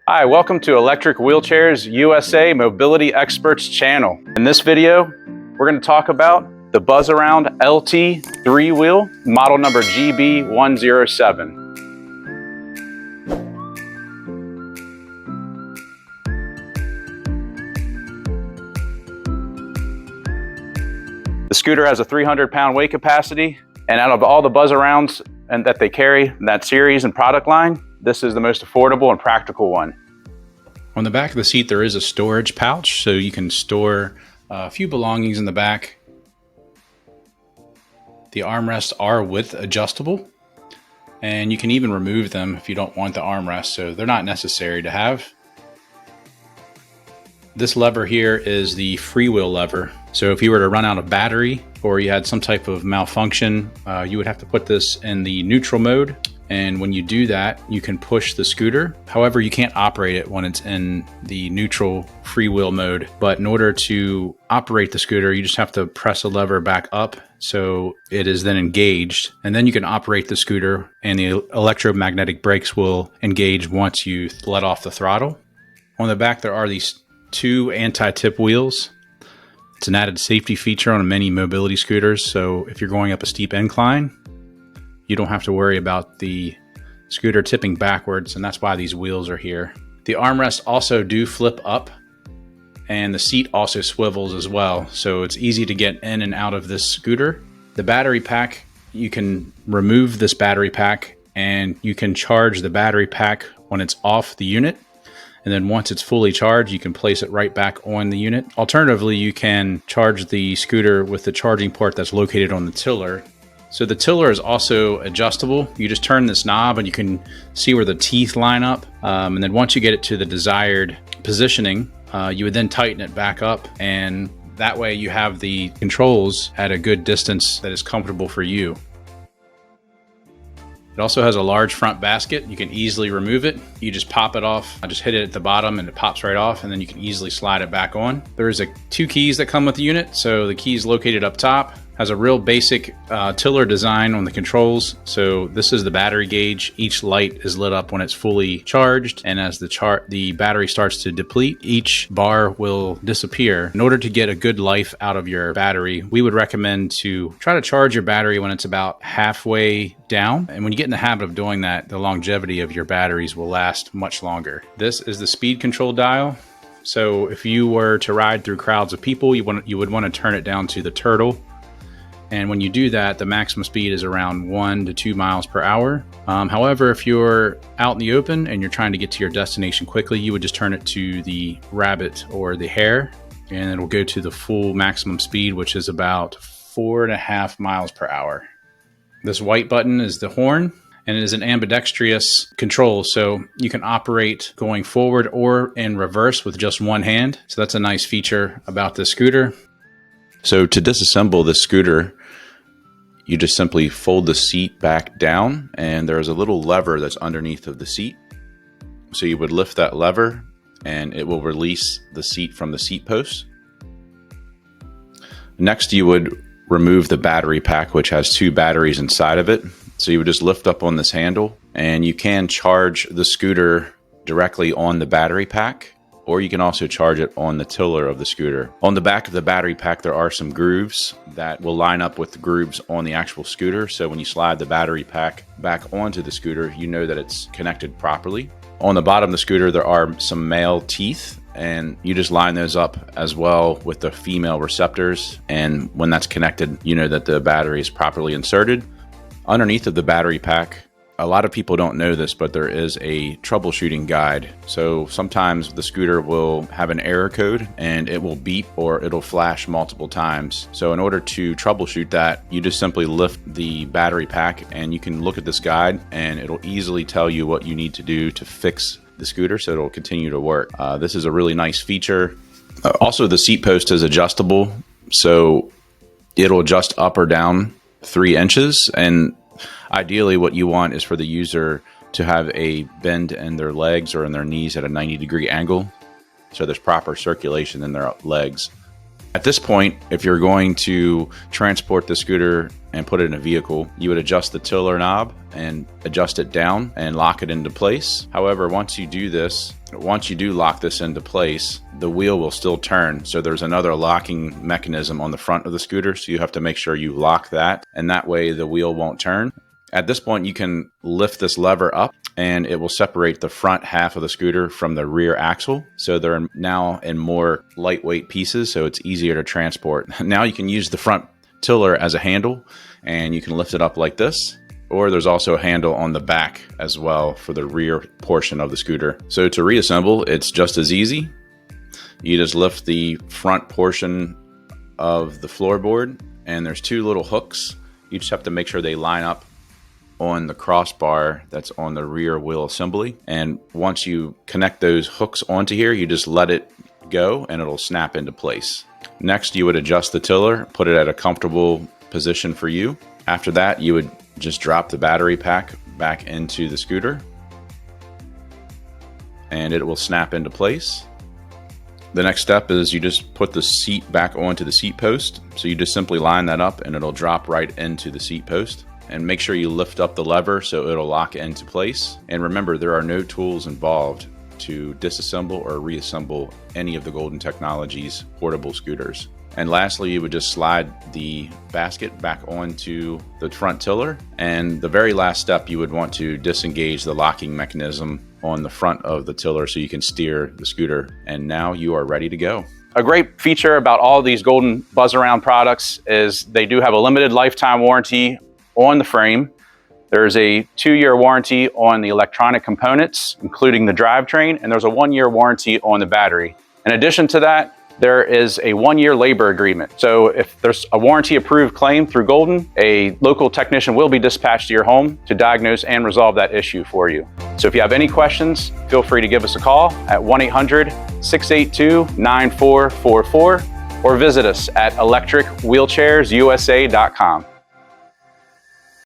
Hi, welcome to Electric Wheelchairs USA Mobility Experts channel. In this video, we're going to talk about the Buzzaround LT 3-wheel, model number GB107. The scooter has a 300-pound weight capacity, and out of all the Buzzarounds that they carry in that series and product line, this is the most affordable and practical one. On the back of the seat, there is a storage pouch, so you can store a few belongings in the back. The armrests are width adjustable, and you can even remove them if you don't want the armrest, so they're not necessary to have. This lever here is the freewheel lever. So if you were to run out of battery or you had some type of malfunction, you would have to put this in the neutral mode. And when you do that, you can push the scooter. However, you can't operate it when it's in the neutral freewheel mode. But in order to operate the scooter, you just have to press a lever back up so it is then engaged. And then you can operate the scooter, and the electromagnetic brakes will engage once you let off the throttle. On the back, there are these two anti-tip wheels. It's an added safety feature on many mobility scooters. So if you're going up a steep incline, you don't have to worry about the scooter tipping backwards, and that's why these wheels are here. The armrests also do flip up, and the seat also swivels as well, so it's easy to get in and out of this scooter. The battery pack, you can remove this battery pack, and you can charge the battery pack when it's off the unit, and then once it's fully charged, you can place it right back on the unit. Alternatively, you can charge the scooter with the charging port that's located on the tiller. So the tiller is also adjustable. You just turn this knob and you can see where the teeth line up. And then once you get it to the desired positioning, you would then tighten it back up. And that way you have the controls at a good distance that is comfortable for you. It also has a large front basket. You can easily remove it. You just pop it off. I just hit it at the bottom and it pops right off, and then you can easily slide it back on. There's two keys that come with the unit. So the key is located up top. Has a real basic tiller design on the controls. So this is the battery gauge. Each light is lit up when it's fully charged, and as the battery starts to deplete, each bar will disappear. In order to get a good life out of your battery, we would recommend to try to charge your battery when it's about halfway down. And when you get in the habit of doing that, the longevity of your batteries will last much longer. This is the speed control dial. So if you were to ride through crowds of people, you would want to turn it down to the turtle. And when you do that, the maximum speed is around 1 to 2 miles per hour. However, if you're out in the open and you're trying to get to your destination quickly, you would just turn it to the rabbit or the hare, and it'll go to the full maximum speed, which is about 4.5 miles per hour. This white button is the horn, and it is an ambidextrous control, so you can operate going forward or in reverse with just one hand. So that's a nice feature about this scooter. So to disassemble the scooter, you just simply fold the seat back down, and there's a little lever that's underneath of the seat. So you would lift that lever and it will release the seat from the seat post. Next, you would remove the battery pack, which has 2 batteries inside of it. So you would just lift up on this handle, and you can charge the scooter directly on the battery pack, or you can also charge it on the tiller of the scooter. On the back of the battery pack, there are some grooves that will line up with the grooves on the actual scooter. So when you slide the battery pack back onto the scooter, you know that it's connected properly. On the bottom of the scooter, there are some male teeth, and you just line those up as well with the female receptors. And when that's connected, you know that the battery is properly inserted. Underneath of the battery pack, a lot of people don't know this, but there is a troubleshooting guide. So sometimes the scooter will have an error code and it will beep or it'll flash multiple times. So in order to troubleshoot that, you just simply lift the battery pack, and you can look at this guide and it'll easily tell you what you need to do to fix the scooter so it'll continue to work. This is a really nice feature. Also, the seat post is adjustable, so it'll adjust up or down 3 inches. And ideally, what you want is for the user to have a bend in their legs or in their knees at a 90-degree angle, so there's proper circulation in their legs. At this point, if you're going to transport the scooter and put it in a vehicle, you would adjust the tiller knob and adjust it down and lock it into place. However, once you do lock this into place, the wheel will still turn. So there's another locking mechanism on the front of the scooter. So you have to make sure you lock that, and that way the wheel won't turn. At this point, you can lift this lever up and it will separate the front half of the scooter from the rear axle. So they're now in more lightweight pieces, so it's easier to transport. Now you can use the front tiller as a handle and you can lift it up like this. Or there's also a handle on the back as well for the rear portion of the scooter. So to reassemble, it's just as easy. You just lift the front portion of the floorboard and there's two little hooks. You just have to make sure they line up on the crossbar that's on the rear wheel assembly. And once you connect those hooks onto here, you just let it go and it'll snap into place. Next, you would adjust the tiller, put it at a comfortable position for you. After that, you would just drop the battery pack back into the scooter and it will snap into place. The next step is you just put the seat back onto the seat post. So you just simply line that up and it'll drop right into the seat post. And make sure you lift up the lever so it'll lock into place. And remember, there are no tools involved to disassemble or reassemble any of the Golden Technologies portable scooters. And lastly, you would just slide the basket back onto the front tiller. And the very last step, you would want to disengage the locking mechanism on the front of the tiller so you can steer the scooter. And now you are ready to go. A great feature about all these Golden Buzzaround products is they do have a limited lifetime warranty on the frame. There's a 2-year warranty on the electronic components, including the drivetrain, and there's a 1-year warranty on the battery. In addition to that, there is a 1-year labor agreement. So if there's a warranty approved claim through Golden, a local technician will be dispatched to your home to diagnose and resolve that issue for you. So if you have any questions, feel free to give us a call at 1-800-682-9444 or visit us at electricwheelchairsusa.com.